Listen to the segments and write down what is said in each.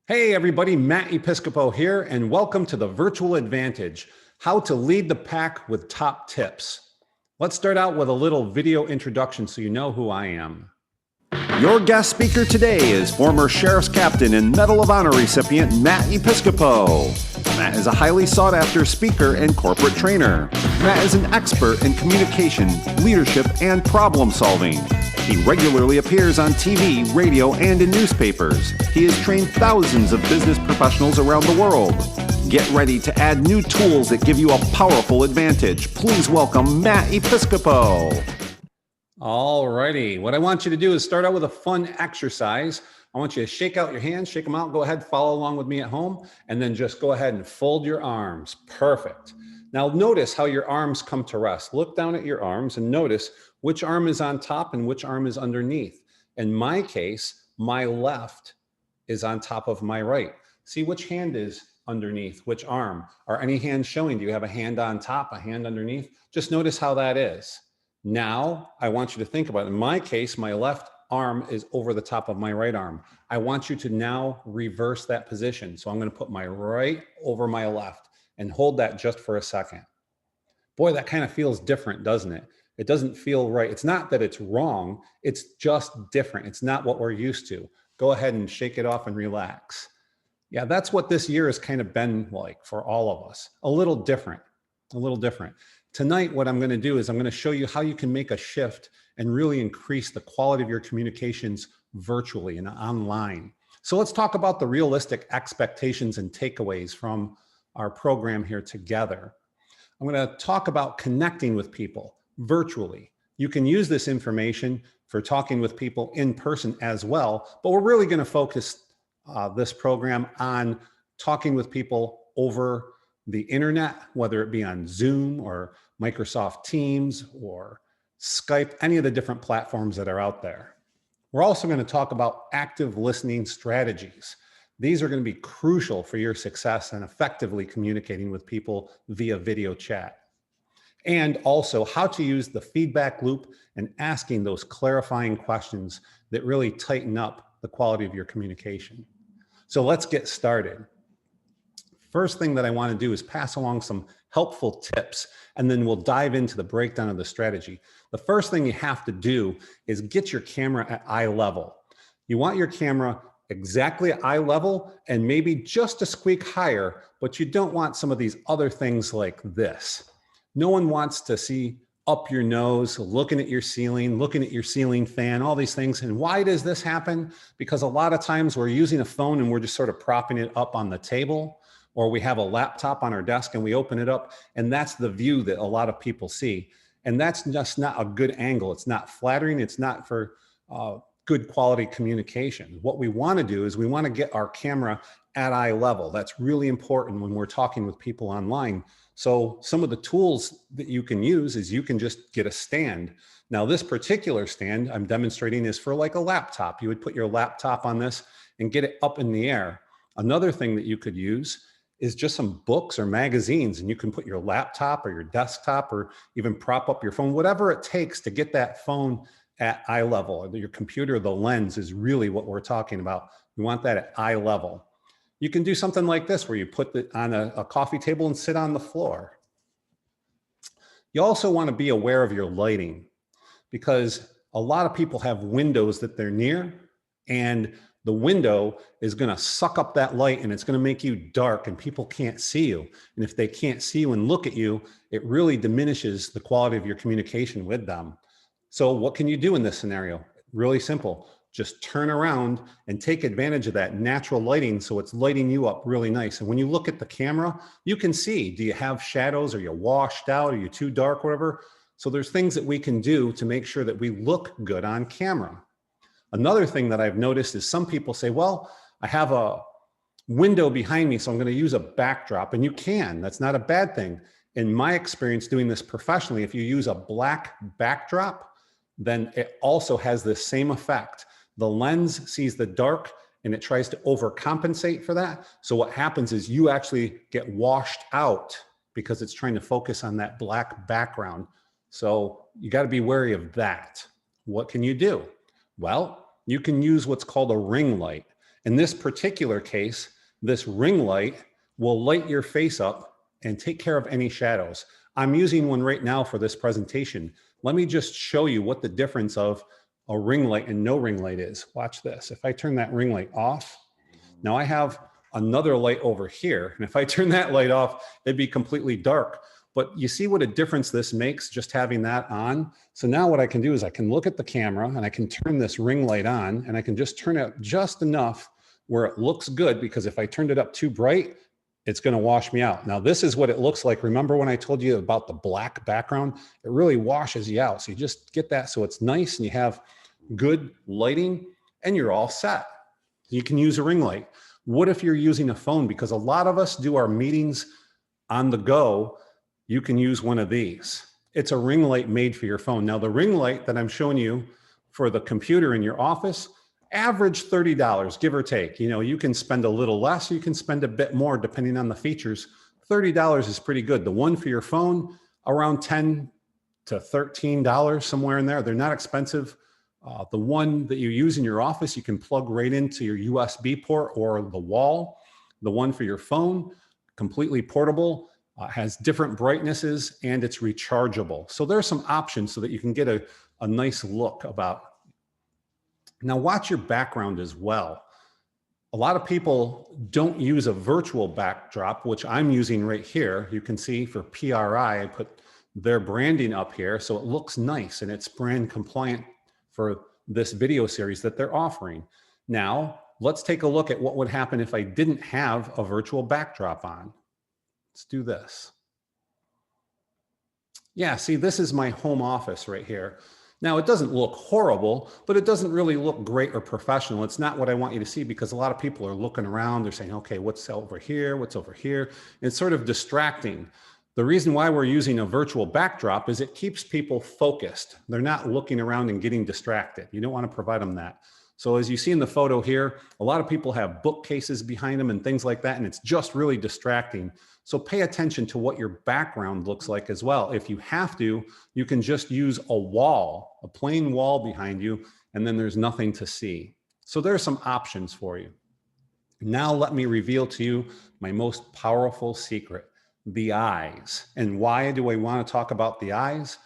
Hey everybody, Matt Episcopo here, and welcome to the Virtual Advantage, how to lead the pack with top tips. Let's start out with a little video introduction so you know who I am. Your guest speaker today is former Sheriff's Captain and Medal of Honor recipient Matt Episcopo. Matt is a highly sought-after speaker and corporate trainer. Matt is an expert in communication, leadership, and problem-solving. He regularly appears on TV, radio, and in newspapers. He has trained thousands of business professionals around the world. Get ready to add new tools that give you a powerful advantage. Please welcome Matt Episcopo. All righty, what I want you to do is start out with a fun exercise. I want you to shake out your hands, shake them out, go ahead, follow along with me at home, and then just go ahead and fold your arms. Perfect. Now notice how your arms come to rest. Look down at your arms and notice which arm is on top and which arm is underneath. In my case, my left is on top of my right. See which hand is underneath, which arm. Are any hands showing? Do you have a hand on top, a hand underneath? Just notice how that is. Now, I want you to think about it. In my case, my left arm is over the top of my right arm. I want you to now reverse that position. So I'm going to put my right over my left and hold that just for a second. Boy, that kind of feels different, doesn't it? It doesn't feel right. It's not that it's wrong. It's just different. It's not what we're used to. Go ahead and shake it off and relax. Yeah, that's what this year has kind of been like for all of us. A little different, a little different. Tonight, what I'm going to do is I'm going to show you how you can make a shift and really increase the quality of your communications virtually and online. So let's talk about the realistic expectations and takeaways from our program here together. I'm going to talk about connecting with people virtually. You can use this information for talking with people in person as well, but we're really going to focus this program on talking with people over the internet, whether it be on Zoom or Microsoft Teams or Skype, any of the different platforms that are out there. We're also going to talk about active listening strategies. These are going to be crucial for your success in effectively communicating with people via video chat. And also how to use the feedback loop and asking those clarifying questions that really tighten up the quality of your communication. So let's get started. First thing that I want to do is pass along some helpful tips, and then we'll dive into the breakdown of the strategy. The first thing you have to do is get your camera at eye level. You want your camera exactly at eye level and maybe just a squeak higher, but you don't want some of these other things like this. No one wants to see up your nose, looking at your ceiling fan, all these things. And why does this happen? Because a lot of times we're using a phone and we're just sort of propping it up on the table, or we have a laptop on our desk and we open it up, and that's the view that a lot of people see. And that's just not a good angle. It's not flattering. It's not for good quality communication. What we want to do is we want to get our camera at eye level. That's really important when we're talking with people online. So some of the tools that you can use is you can just get a stand. Now this particular stand I'm demonstrating is for like a laptop. You would put your laptop on this and get it up in the air. Another thing that you could use is just some books or magazines, and you can put your laptop or your desktop or even prop up your phone, whatever it takes to get that phone at eye level. Or your computer, the lens is really what we're talking about. We want that at eye level. You can do something like this where you put it on a coffee table and sit on the floor. You also want to be aware of your lighting, because a lot of people have windows that they're near, and the window is going to suck up that light and it's going to make you dark and people can't see you. And if they can't see you and look at you, it really diminishes the quality of your communication with them. So what can you do in this scenario? Really simple. Just turn around and take advantage of that natural lighting so it's lighting you up really nice. And when you look at the camera, you can see, do you have shadows? Are you washed out? Are you too dark, whatever? So there's things that we can do to make sure that we look good on camera. Another thing that I've noticed is some people say, well, I have a window behind me, so I'm going to use a backdrop. And you can. That's not a bad thing. In my experience doing this professionally, if you use a black backdrop, then it also has the same effect. The lens sees the dark and it tries to overcompensate for that. So what happens is you actually get washed out because it's trying to focus on that black background. So you got to be wary of that. What can you do? Well, you can use what's called a ring light. In this particular case, this ring light will light your face up and take care of any shadows. I'm using one right now for this presentation. Let me just show you what the difference of a ring light and no ring light is. Watch this. If I turn that ring light off, now I have another light over here. And if I turn that light off, it'd be completely dark. But you see what a difference this makes just having that on? So now what I can do is I can look at the camera and I can turn this ring light on and I can just turn it just enough where it looks good, because if I turned it up too bright, it's going to wash me out. Now, this is what it looks like. Remember when I told you about the black background? It really washes you out. So you just get that so it's nice and you have good lighting and you're all set. You can use a ring light. What if you're using a phone? Because a lot of us do our meetings on the go. You can use one of these. It's a ring light made for your phone. Now, the ring light that I'm showing you for the computer in your office, average $30, give or take. You know, you can spend a little less, you can spend a bit more depending on the features. $30 is pretty good. The one for your phone, around $10 to $13, somewhere in there. They're not expensive. The one that you use in your office, you can plug right into your USB port or the wall. The one for your phone, completely portable, has different brightnesses, and it's rechargeable. So there are some options so that you can get a nice look about. Now watch your background as well. A lot of people don't use a virtual backdrop, which I'm using right here. You can see for PRI, I put their branding up here, so it looks nice and it's brand compliant for this video series that they're offering. Now, let's take a look at what would happen if I didn't have a virtual backdrop on. Let's do this. Yeah, see, this is my home office right here. Now, it doesn't look horrible, but it doesn't really look great or professional. It's not what I want you to see, because a lot of people are looking around. They're saying, okay, what's over here? What's over here? It's sort of distracting. The reason why we're using a virtual backdrop is it keeps people focused. They're not looking around and getting distracted. You don't want to provide them that. So as you see in the photo here, a lot of people have bookcases behind them and things like that, and it's just really distracting. So pay attention to what your background looks like as well. If you have to, you can just use a wall, a plain wall behind you, and then there's nothing to see. So there are some options for you. Now let me reveal to you my most powerful secret, the eyes. And why do I want to talk about the eyes?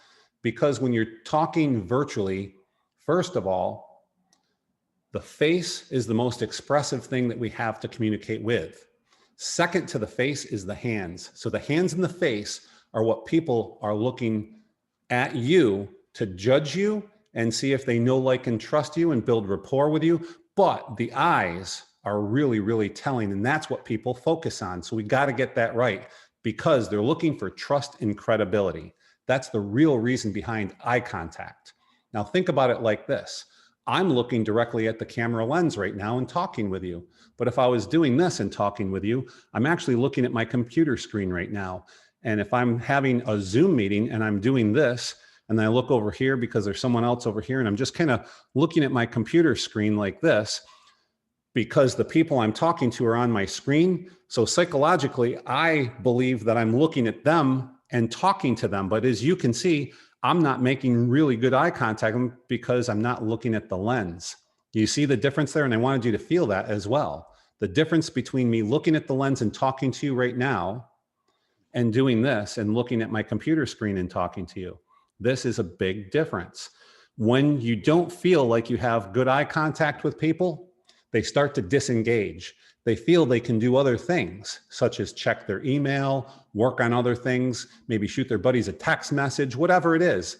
Because when you're talking virtually, first of all, the face is the most expressive thing that we have to communicate with. Second to the face is the hands. So the hands and the face are what people are looking at you to judge you and see if they know, like, and trust you and build rapport with you. But the eyes are really, really telling, and that's what people focus on. So we got to get that right, because they're looking for trust and credibility. That's the real reason behind eye contact. Now think about it like this. I'm looking directly at the camera lens right now and talking with you. But if I was doing this and talking with you, I'm actually looking at my computer screen right now. And if I'm having a Zoom meeting and I'm doing this, and then I look over here because there's someone else over here, and I'm just kind of looking at my computer screen like this, because the people I'm talking to are on my screen. So psychologically, I believe that I'm looking at them and talking to them. But as you can see, I'm not making really good eye contact because I'm not looking at the lens. You see the difference there? And I wanted you to feel that as well. The difference between me looking at the lens and talking to you right now and doing this and looking at my computer screen and talking to you. This is a big difference. When you don't feel like you have good eye contact with people, they start to disengage. They feel they can do other things, such as check their email, work on other things, maybe shoot their buddies a text message, whatever it is.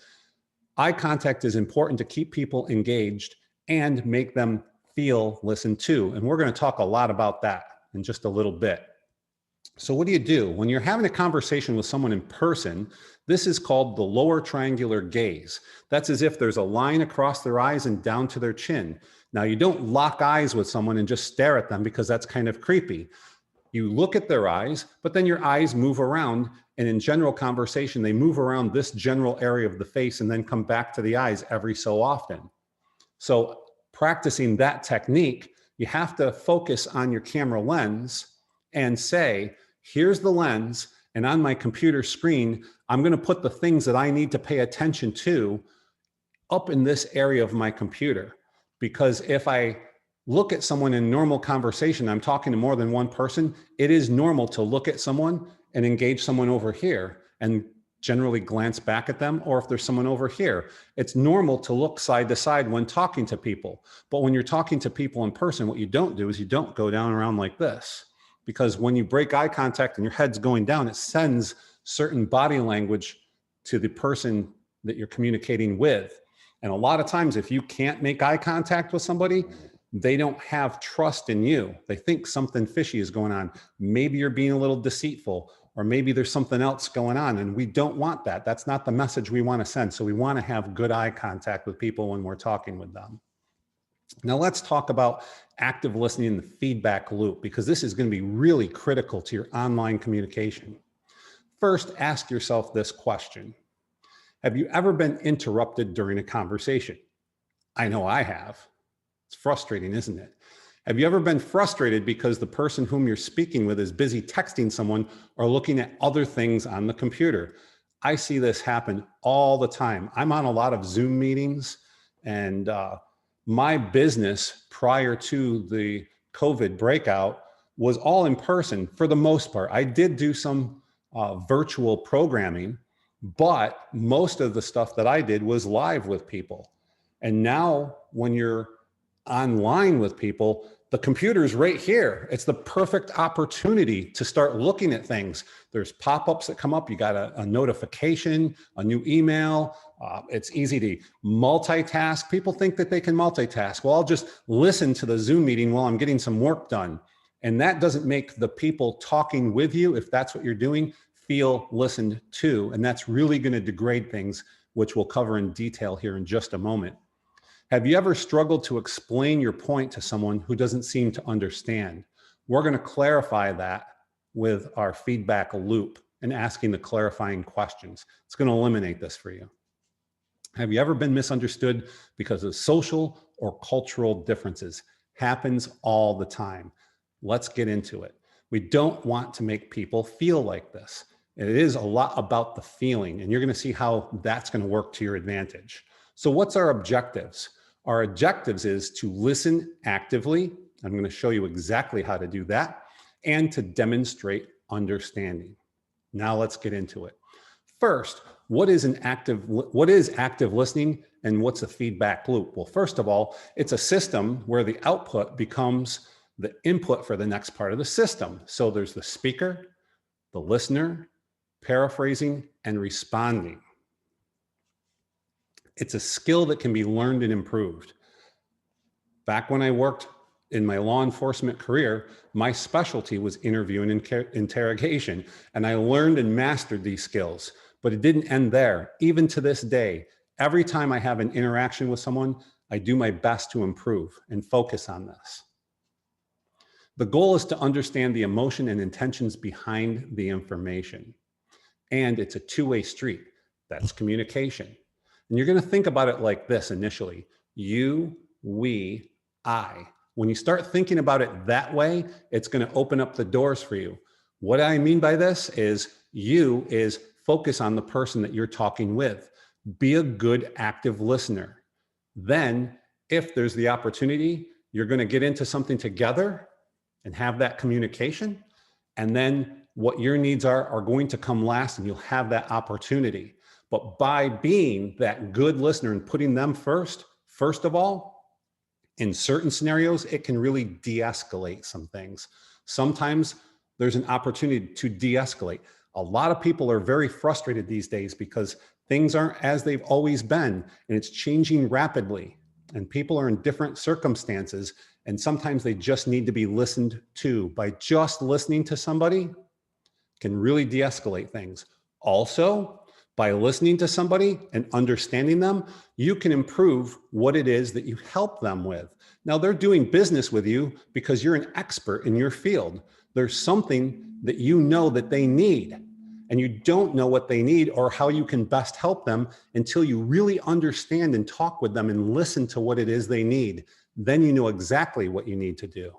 Eye contact is important to keep people engaged and make them feel listened to. And we're going to talk a lot about that in just a little bit. So what do you do? When you're having a conversation with someone in person, this is called the lower triangular gaze. That's as if there's a line across their eyes and down to their chin. Now, you don't lock eyes with someone and just stare at them, because that's kind of creepy. You look at their eyes, but then your eyes move around, and in general conversation, they move around this general area of the face and then come back to the eyes every so often. So practicing that technique, you have to focus on your camera lens and say, here's the lens, and on my computer screen, I'm going to put the things that I need to pay attention to up in this area of my computer. Because if I look at someone in normal conversation. I'm talking to more than one person. It is normal to look at someone and engage someone over here and generally glance back at them, or if there's someone over here. It's normal to look side to side when talking to people. But when you're talking to people in person, what you don't do is you don't go down around like this. Because when you break eye contact and your head's going down, it sends certain body language to the person that you're communicating with. And a lot of times, if you can't make eye contact with somebody, they don't have trust in you. They think something fishy is going on. Maybe you're being a little deceitful, or maybe there's something else going on, and we don't want that. That's not the message we want to send. So we want to have good eye contact with people when we're talking with them. Now let's talk about active listening in the feedback loop, because this is going to be really critical to your online communication. First, ask yourself this question. Have you ever been interrupted during a conversation? I know I have. It's frustrating, isn't it? Have you ever been frustrated because the person whom you're speaking with is busy texting someone or looking at other things on the computer? I see this happen all the time. I'm on a lot of Zoom meetings, and my business prior to the COVID breakout was all in person for the most part. I did do some virtual programming, but most of the stuff that I did was live with people. And now when you're online with people, the computer's right here. It's the perfect opportunity to start looking at things. There's pop-ups that come up. You got a notification, a new email. It's easy to multitask. People think that they can multitask. Well, I'll just listen to the Zoom meeting while I'm getting some work done. And that doesn't make the people talking with you, if that's what you're doing, feel listened to. And that's really going to degrade things, which we'll cover in detail here in just a moment. Have you ever struggled to explain your point to someone who doesn't seem to understand? We're going to clarify that with our feedback loop and asking the clarifying questions. It's going to eliminate this for you. Have you ever been misunderstood because of social or cultural differences? Happens all the time. Let's get into it. We don't want to make people feel like this. It is a lot about the feeling, and you're going to see how that's going to work to your advantage. So what's our objectives? Our objectives is to listen actively. I'm going to show you exactly how to do that, and to demonstrate understanding. Now let's get into it. First, what is active listening, and what's a feedback loop? Well, first of all, it's a system where the output becomes the input for the next part of the system. So there's the speaker, the listener, paraphrasing, and responding. It's a skill that can be learned and improved. Back when I worked in my law enforcement career, my specialty was interview and interrogation, and I learned and mastered these skills. But it didn't end there. Even to this day, every time I have an interaction with someone, I do my best to improve and focus on this. The goal is to understand the emotion and intentions behind the information. And it's a two-way street. That's communication. And you're going to think about it like this initially. You, we, I. When you start thinking about it that way, it's going to open up the doors for you. What I mean by this is you is focus on the person that you're talking with. Be a good active listener. Then, if there's the opportunity, you're going to get into something together and have that communication. And then what your needs are going to come last, and you'll have that opportunity. But by being that good listener and putting them first of all, in certain scenarios, it can really de-escalate some things. Sometimes there's an opportunity to de-escalate. A lot of people are very frustrated these days because things aren't as they've always been, and it's changing rapidly. And people are in different circumstances, and sometimes they just need to be listened to. By just listening to somebody can really de-escalate things. Also, by listening to somebody and understanding them, you can improve what it is that you help them with. Now, they're doing business with you because you're an expert in your field. There's something that you know that they need, and you don't know what they need or how you can best help them until you really understand and talk with them and listen to what it is they need. Then you know exactly what you need to do.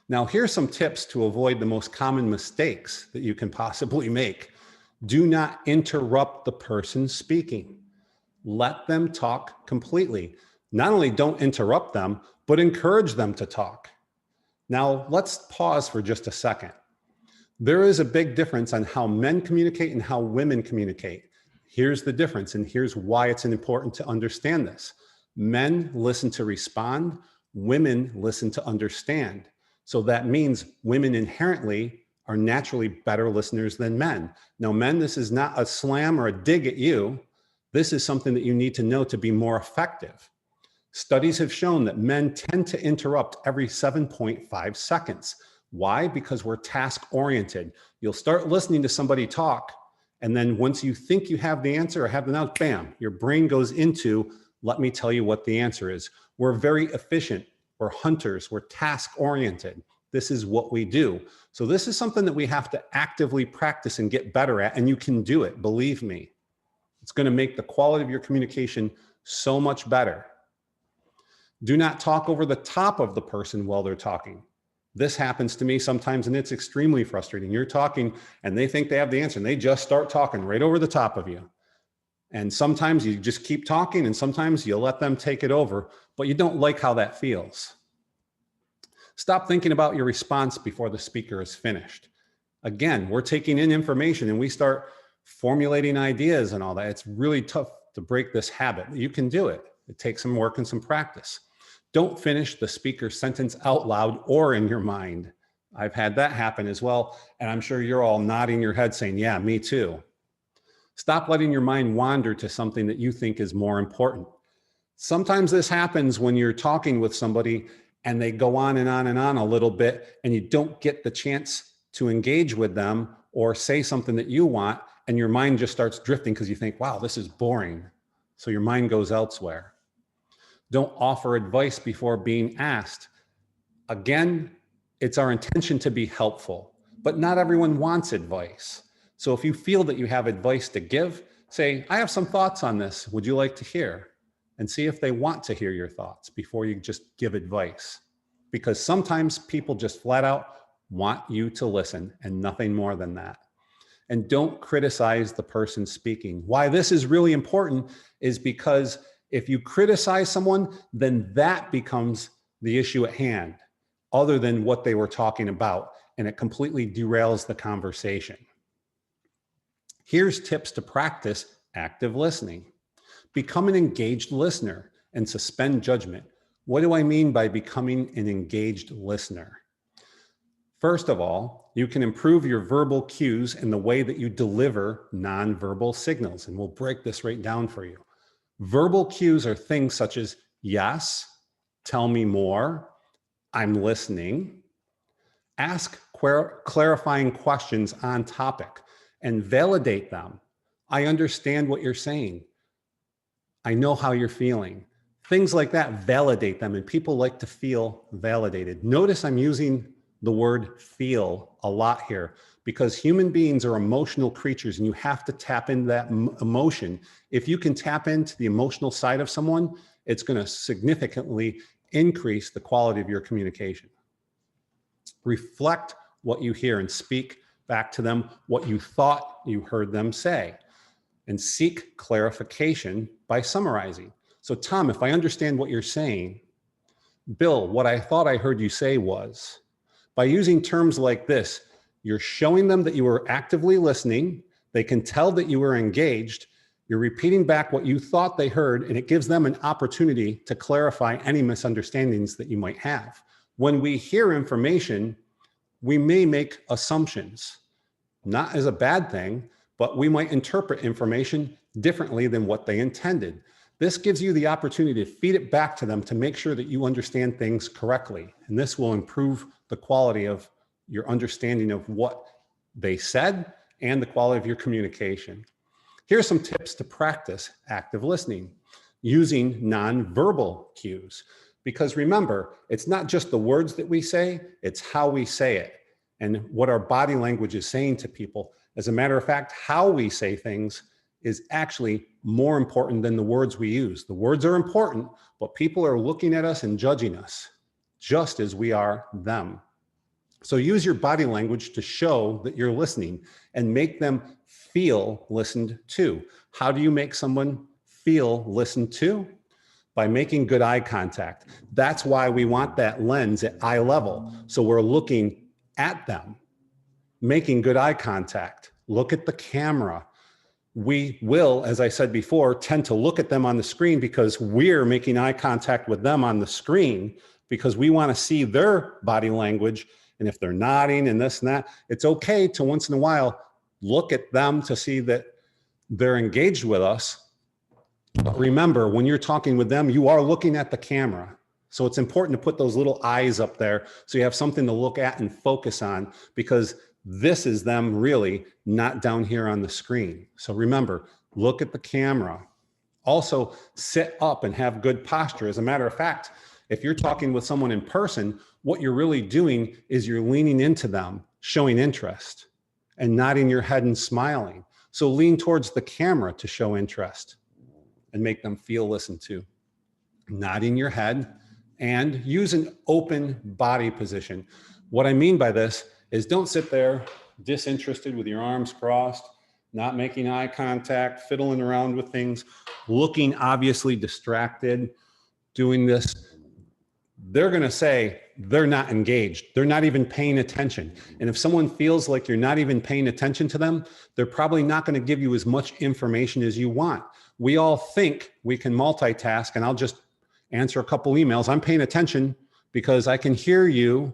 Now, here's some tips to avoid the most common mistakes that you can possibly make. Do not interrupt the person speaking. Let them talk completely. Not only don't interrupt them, but encourage them to talk. Now, let's pause for just a second. There is a big difference on how men communicate and how women communicate. Here's the difference, and here's why it's important to understand this. Men listen to respond, women listen to understand. So that means women inherently are naturally better listeners than men. Now, men, this is not a slam or a dig at you. This is something that you need to know to be more effective. Studies have shown that men tend to interrupt every 7.5 seconds. Why? Because we're task-oriented. You'll start listening to somebody talk, and then once you think you have the answer or have the knowledge, bam, your brain goes into, let me tell you what the answer is. We're very efficient. We're hunters. We're task-oriented. This is what we do. So this is something that we have to actively practice and get better at, and you can do it, believe me. It's going to make the quality of your communication so much better. Do not talk over the top of the person while they're talking. This happens to me sometimes, and it's extremely frustrating. You're talking and they think they have the answer, and they just start talking right over the top of you. And sometimes you just keep talking, and sometimes you let them take it over, but you don't like how that feels. Stop thinking about your response before the speaker is finished. Again, we're taking in information and we start formulating ideas and all that. It's really tough to break this habit. You can do it. It takes some work and some practice. Don't finish the speaker's sentence out loud or in your mind. I've had that happen as well, and I'm sure you're all nodding your head saying, yeah, me too. Stop letting your mind wander to something that you think is more important. Sometimes this happens when you're talking with somebody and they go on and on and on a little bit, and you don't get the chance to engage with them or say something that you want, and your mind just starts drifting because you think, wow, this is boring. So your mind goes elsewhere. Don't offer advice before being asked. Again, it's our intention to be helpful, but not everyone wants advice. So if you feel that you have advice to give, say, I have some thoughts on this. Would you like to hear? And see if they want to hear your thoughts before you just give advice. Because sometimes people just flat out want you to listen and nothing more than that. And don't criticize the person speaking. Why this is really important is because if you criticize someone, then that becomes the issue at hand, other than what they were talking about, and it completely derails the conversation. Here's tips to practice active listening. Become an engaged listener and suspend judgment. What do I mean by becoming an engaged listener? First of all, you can improve your verbal cues and the way that you deliver nonverbal signals, and we'll break this right down for you. Verbal cues are things such as yes, tell me more, I'm listening. Ask clarifying questions on topic and validate them. I understand what you're saying. I know how you're feeling. Things like that, validate them, and people like to feel validated. Notice I'm using the word feel a lot here because human beings are emotional creatures and you have to tap into that emotion. If you can tap into the emotional side of someone, it's going to significantly increase the quality of your communication. Reflect what you hear and speak back to them what you thought you heard them say, and seek clarification by summarizing. So Tom, if I understand what you're saying, Bill, what I thought I heard you say was. By using terms like this, you're showing them that you were actively listening. They can tell that you were engaged. You're repeating back what you thought they heard, and it gives them an opportunity to clarify any misunderstandings that you might have. When we hear information, we may make assumptions, not as a bad thing, but we might interpret information differently than what they intended. This gives you the opportunity to feed it back to them to make sure that you understand things correctly. And this will improve the quality of your understanding of what they said and the quality of your communication. Here are some tips to practice active listening using nonverbal cues. Because remember, it's not just the words that we say, it's how we say it and what our body language is saying to people. As a matter of fact, how we say things is actually more important than the words we use. The words are important, but people are looking at us and judging us just as we are them. So use your body language to show that you're listening and make them feel listened to. How do you make someone feel listened to? by making good eye contact. That's why we want that lens at eye level. So we're looking at them, making good eye contact. Look at the camera. We will, as I said before, tend to look at them on the screen because we're making eye contact with them on the screen because we want to see their body language. And if they're nodding and this and that, it's okay to once in a while look at them to see that they're engaged with us. But remember, when you're talking with them, you are looking at the camera. So it's important to put those little eyes up there so you have something to look at and focus on, because this is them really, not down here on the screen. So remember, look at the camera. Also, sit up and have good posture. As a matter of fact, if you're talking with someone in person, what you're really doing is you're leaning into them, showing interest, and nodding your head and smiling. So lean towards the camera to show interest and make them feel listened to. Nodding your head and use an open body position. What I mean by this is don't sit there disinterested with your arms crossed, not making eye contact, fiddling around with things, looking obviously distracted, doing this. They're going to say they're not engaged. They're not even paying attention. And if someone feels like you're not even paying attention to them, they're probably not going to give you as much information as you want. We all think we can multitask, and I'll just answer a couple emails. I'm paying attention because I can hear you,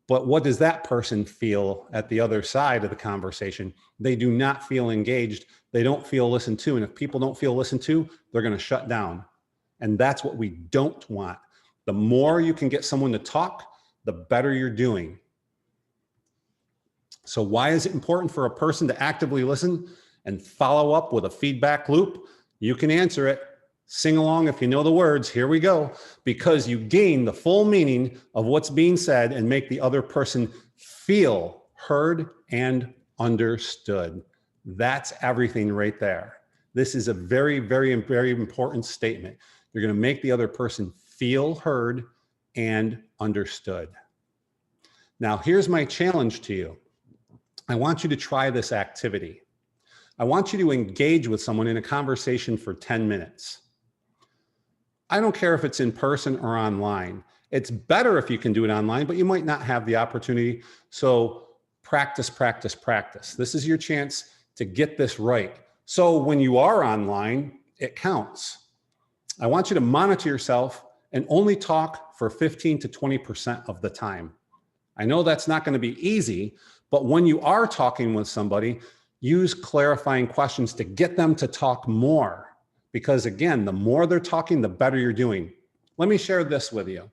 but what does that person feel at the other side of the conversation? They do not feel engaged. They don't feel listened to. And if people don't feel listened to, they're going to shut down. And that's what we don't want. The more you can get someone to talk, the better you're doing. So why is it important for a person to actively listen and follow up with a feedback loop? You can answer it. Sing along if you know the words. Here we go. Because you gain the full meaning of what's being said and make the other person feel heard and understood. That's everything right there. This is a very, very, very important statement. You're going to make the other person feel heard and understood. Now, here's my challenge to you. I want you to try this activity. I want you to engage with someone in a conversation for 10 minutes. I don't care if it's in person or online. It's better if you can do it online, but you might not have the opportunity. So practice, practice, practice. This is your chance to get this right. So when you are online, it counts. I want you to monitor yourself and only talk for 15 to 20% of the time. I know that's not going to be easy, but when you are talking with somebody, use clarifying questions to get them to talk more. Because again, the more they're talking, the better you're doing. Let me share this with you.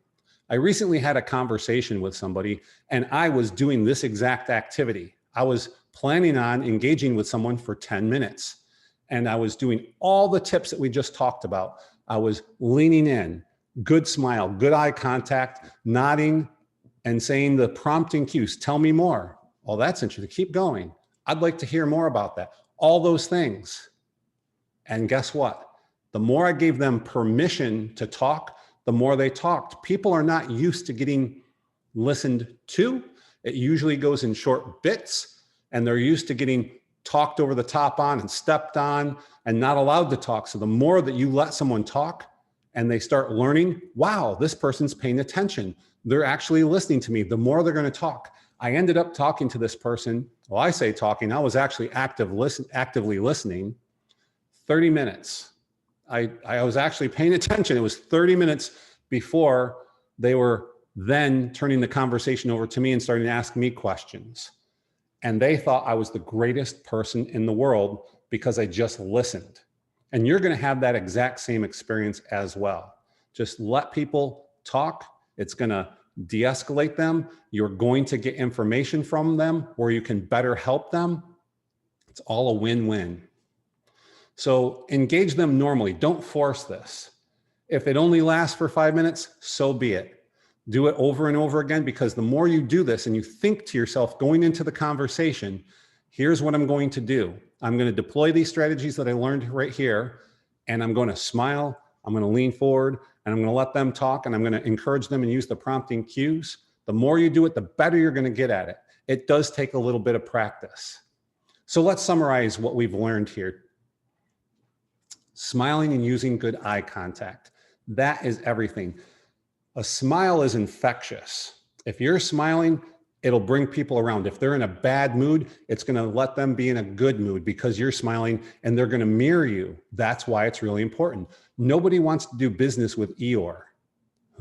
I recently had a conversation with somebody and I was doing this exact activity. I was planning on engaging with someone for 10 minutes and I was doing all the tips that we just talked about. I was leaning in, good smile, good eye contact, nodding and saying the prompting cues, tell me more. Oh, that's interesting. Keep going. I'd like to hear more about that. All those things. And guess what? The more I gave them permission to talk, the more they talked. People are not used to getting listened to. It usually goes in short bits, and they're used to getting talked over the top on and stepped on and not allowed to talk. So the more that you let someone talk and they start learning, wow, this person's paying attention. They're actually listening to me. The more they're going to talk. I ended up talking to this person. Well, I say talking. I was actually actively listening. 30 minutes. I was actually paying attention. It was 30 minutes before they were then turning the conversation over to me and starting to ask me questions. And they thought I was the greatest person in the world because I just listened. And you're going to have that exact same experience as well. Just let people talk. It's going to de-escalate them. You're going to get information from them where you can better help them. It's all a win-win. So engage them normally. Don't force this. If it only lasts for 5 minutes, so be it. Do it over and over again, because the more you do this and you think to yourself going into the conversation, here's what I'm going to do. I'm going to deploy these strategies that I learned right here, and I'm going to smile, I'm going to lean forward, and I'm going to let them talk, and I'm going to encourage them and use the prompting cues. The more you do it, the better you're going to get at it. It does take a little bit of practice. So let's summarize what we've learned here. Smiling and using good eye contact. That is everything. A smile is infectious. If you're smiling, it'll bring people around. If they're in a bad mood, it's going to let them be in a good mood because you're smiling, and they're going to mirror you. That's why it's really important. Nobody wants to do business with Eeyore.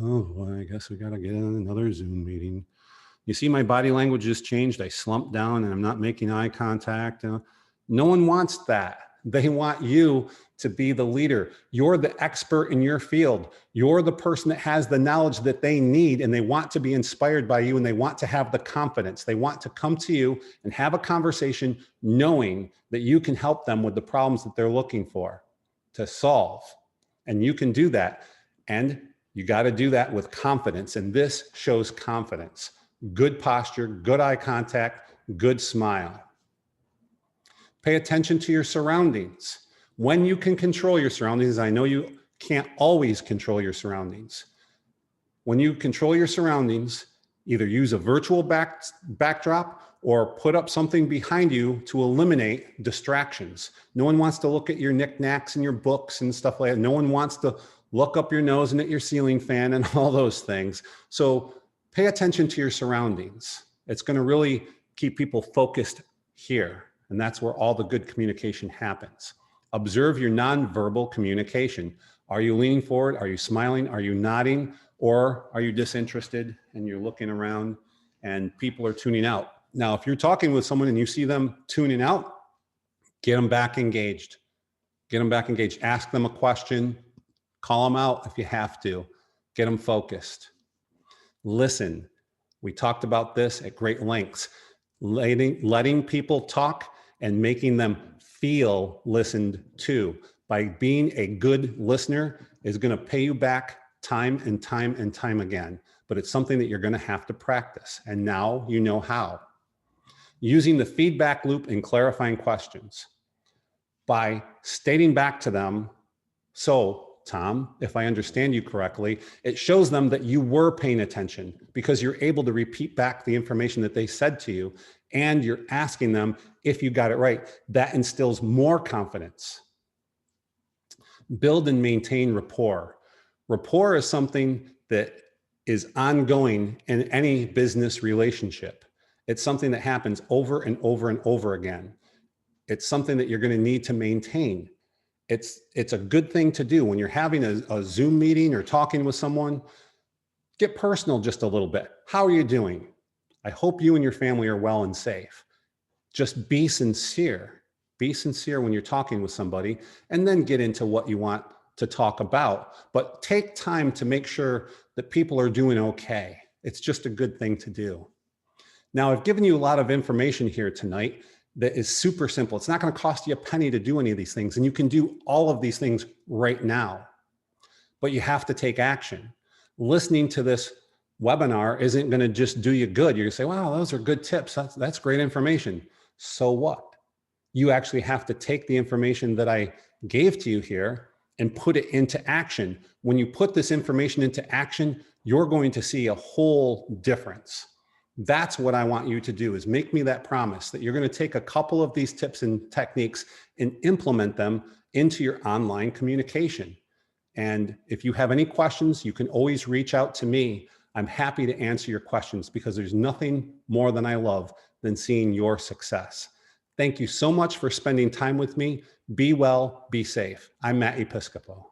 Oh, well, I guess we got to get in another Zoom meeting. You see, my body language has changed. I slumped down and I'm not making eye contact. No one wants that. They want you to be the leader. You're the expert in your field. You're the person that has the knowledge that they need, and they want to be inspired by you, and they want to have the confidence. They want to come to you and have a conversation knowing that you can help them with the problems that they're looking for to solve. And you can do that. And you got to do that with confidence. And this shows confidence. Good posture, good eye contact, good smile. Pay attention to your surroundings. When you can control your surroundings, I know you can't always control your surroundings. When you control your surroundings, either use a virtual backdrop or put up something behind you to eliminate distractions. No one wants to look at your knickknacks and your books and stuff like that. No one wants to look up your nose and at your ceiling fan and all those things. So pay attention to your surroundings. It's going to really keep people focused here. And that's where all the good communication happens. Observe your nonverbal communication. Are you leaning forward? Are you smiling? Are you nodding? Or are you disinterested and you're looking around and people are tuning out? Now, if you're talking with someone and you see them tuning out, get them back engaged. Get them back engaged. Ask them a question. Call them out if you have to. Get them focused. Listen. We talked about this at great lengths. Letting people talk and making them feel listened to. By being a good listener is going to pay you back time and time and time again. But it's something that you're going to have to practice. And now you know how. Using the feedback loop and clarifying questions. By stating back to them, so Tom, if I understand you correctly, it shows them that you were paying attention because you're able to repeat back the information that they said to you, and you're asking them if you got it right. That instills more confidence. Build and maintain rapport. Rapport is something that is ongoing in any business relationship. It's something that happens over and over and over again. It's something that you're going to need to maintain. It's a good thing to do when you're having a Zoom meeting or talking with someone. Get personal just a little bit. How are you doing? I hope you and your family are well and safe. Just be sincere. Be sincere when you're talking with somebody, and then get into what you want to talk about. But take time to make sure that people are doing okay. It's just a good thing to do. Now, I've given you a lot of information here tonight that is super simple. It's not going to cost you a penny to do any of these things. And you can do all of these things right now, but you have to take action. Listening to this webinar isn't going to just do you good. You're going to say, wow, those are good tips. That's great information. So what? You actually have to take the information that I gave to you here and put it into action. When you put this information into action, you're going to see a whole difference. That's what I want you to do, is make me that promise that you're going to take a couple of these tips and techniques and implement them into your online communication. And if you have any questions, you can always reach out to me. I'm happy to answer your questions because there's nothing more than I love than seeing your success. Thank you so much for spending time with me. Be well, be safe. I'm Matt Episcopo.